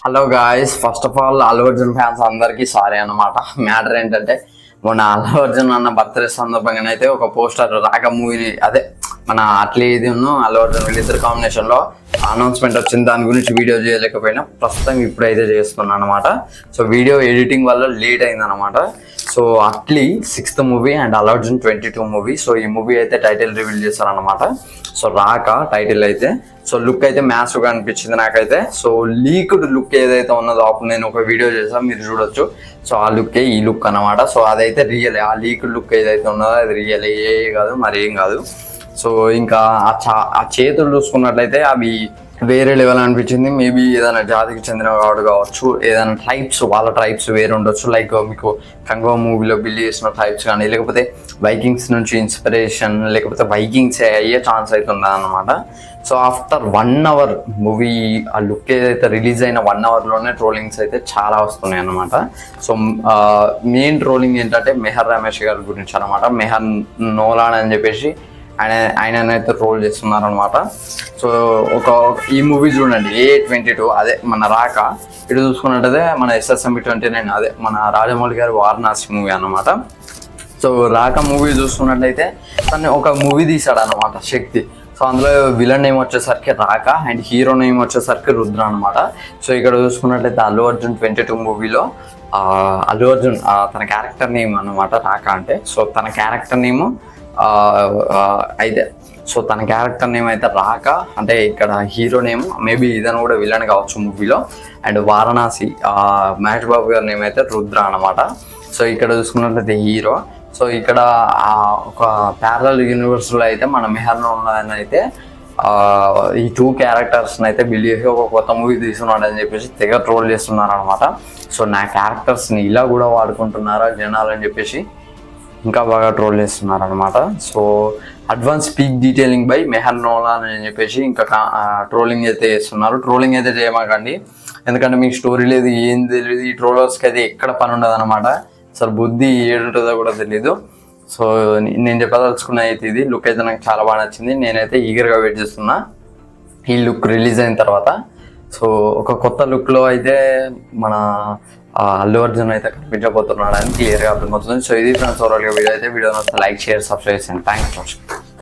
Hello guys, first of all Allu Arjun fans అందరికీ sorry అన్నమాట. Matter ఏంటంటే మొన్న అల్లు అర్జున్ అన్న బర్త్డే సందర్భంగానైతే ఒక పోస్టర్ రాక మూవీ అదే మన అట్లీ ఇది అల్లు అర్జున్ వీళ్ళిద్దరు కాంబినేషన్లో అనౌన్స్మెంట్ వచ్చింది. దాని గురించి వీడియో చేయలేకపోయినా ప్రస్తుతం ఇప్పుడైతే చేస్తున్నాను అనమాట. సో వీడియో ఎడిటింగ్ వల్ల లేట్ అయిందనమాట. So Atlee 6th movie and Allu Arjun 22 movie. So ఈ మూవీ అయితే టైటిల్ రివీల్ చేశారనమాట. సో రాక టైటిల్ అయితే సో లుక్ అయితే మ్యాసివ్గా అనిపించింది నాకైతే. సో లీక్డ్ లుక్ ఏదైతే ఉన్నదో అప్పుడు నేను ఒక వీడియో చేసాను, మీరు చూడొచ్చు. సో ఆ లుక్కే ఈ లుక్ అనమాట. సో అదైతే రియల్, ఆ లీక్డ్ లుక్ ఏదైతే ఉన్నదో అది రియల్, ఏ కాదు మరి ఏం కాదు. సో ఇంకా ఆ చేతులు చూసుకున్నట్లయితే అవి వేరే లెవెల్ అనిపించింది. మేబీ ఏదైనా జాతికి చెందిన వాడు కావచ్చు, ఏదైనా ట్రైబ్స్, వాళ్ళ ట్రైబ్స్ వేరే ఉండొచ్చు. లైక్ మీకు కంగో మూవీలో బిల్డ్ చేసిన ట్రైబ్స్ కానీ, లేకపోతే వైకింగ్స్ నుంచి ఇన్స్పిరేషన్, లేకపోతే వైకింగ్స్ అయ్యే ఛాన్స్ అయితే ఉందన్నమాట. సో ఆఫ్టర్ 1 hour మూవీ ఆ లుక్ ఏదైతే రిలీజ్ అయిన 1 hourలోనే ట్రోలింగ్స్ అయితే చాలా వస్తున్నాయి అన్నమాట. సో మెయిన్ ట్రోలింగ్ ఏంటంటే మెహర్ రమేష్ గారి గురించి అనమాట. మెహర్ నోలాన్ అని చెప్పేసి ఆయనైతే ట్రోల్ చేస్తున్నారు అనమాట. సో ఈ మూవీ చూడండి, A22 అదే మన రాక. ఇటు చూసుకున్నట్టయితే మన SSMB 29 అదే మన రాజమౌళి గారి వారణాసి మూవీ అనమాట. సో రాక మూవీ చూసుకున్నట్లయితే తను ఒక మూవీ తీశాడు అనమాట, శక్తి. సో అందులో విలన్ నేమ్ వచ్చేసరికి రాక అండ్ హీరో నేమ్ వచ్చేసరికి రుద్ర అనమాట. సో ఇక్కడ చూసుకున్నట్లయితే అల్లు అర్జున్ 22 మూవీలో అల్లు అర్జున్ తన క్యారెక్టర్ నేమ్ అనమాట రాక అంటే. సో తన క్యారెక్టర్ నేమ్ అయితే సో తన క్యారెక్టర్ నేమ్ అయితే రాక అంటే ఇక్కడ హీరో నేమ్ మేబీ ఇదని కూడా విలన్ కావచ్చు మూవీలో. అండ్ వారణాసి మహేష్ బాబు గారి నేమ్ అయితే రుద్ర అనమాట. సో ఇక్కడ చూసుకున్నట్లయితే హీరో. సో ఇక్కడ ఒక ప్యారలల్ యూనివర్స్లో అయితే మన మెహర్ నోలాన్ అయితే ఈ 2 క్యారెక్టర్స్ని అయితే బిల్డ్ చేసి ఒక కొత్త మూవీ తీసుకున్నాడు అని చెప్పేసి తెగ ట్రోల్ చేస్తున్నారు అనమాట. సో నా క్యారెక్టర్స్ని ఇలా కూడా వాడుకుంటున్నారా జనాలు అని చెప్పేసి ఇంకా బాగా ట్రోల్ చేస్తున్నారు అనమాట. So advance peak detailing by Meher Nolan అని చెప్పేసి ఇంకా ట్రోలింగ్ అయితే చేస్తున్నారు. ట్రోలింగ్ అయితే చేయమాకండి, ఎందుకంటే మీకు స్టోరీ లేదు, ఏం తెలియదు. ఈ ట్రోలర్స్కి అయితే ఎక్కడ పని ఉండదు అనమాట. అసలు బుద్ధి ఏడుంటుందో కూడా తెలీదు. సో నేను చెప్పదలుచుకున్న అయితే ఇది లుక్ అయితే నాకు చాలా బాగా నచ్చింది. నేనైతే ఈగర్గా వెయిట్ చేస్తున్నా ఈ లుక్ రిలీజ్ అయిన తర్వాత. సో ఒక కొత్త లుక్లో అయితే మన అల్లు అర్జున్ అయితే కనిపించబోతున్నాడు అని క్లియర్గా అర్థమవుతుంది. సో ఇది ఫ్రెండ్స్ ఓవరాల్గా వీడియో అయితే. వీడియో లైక్, షేర్, సబ్స్క్రైబ్ చేయండి. Thanks for watching.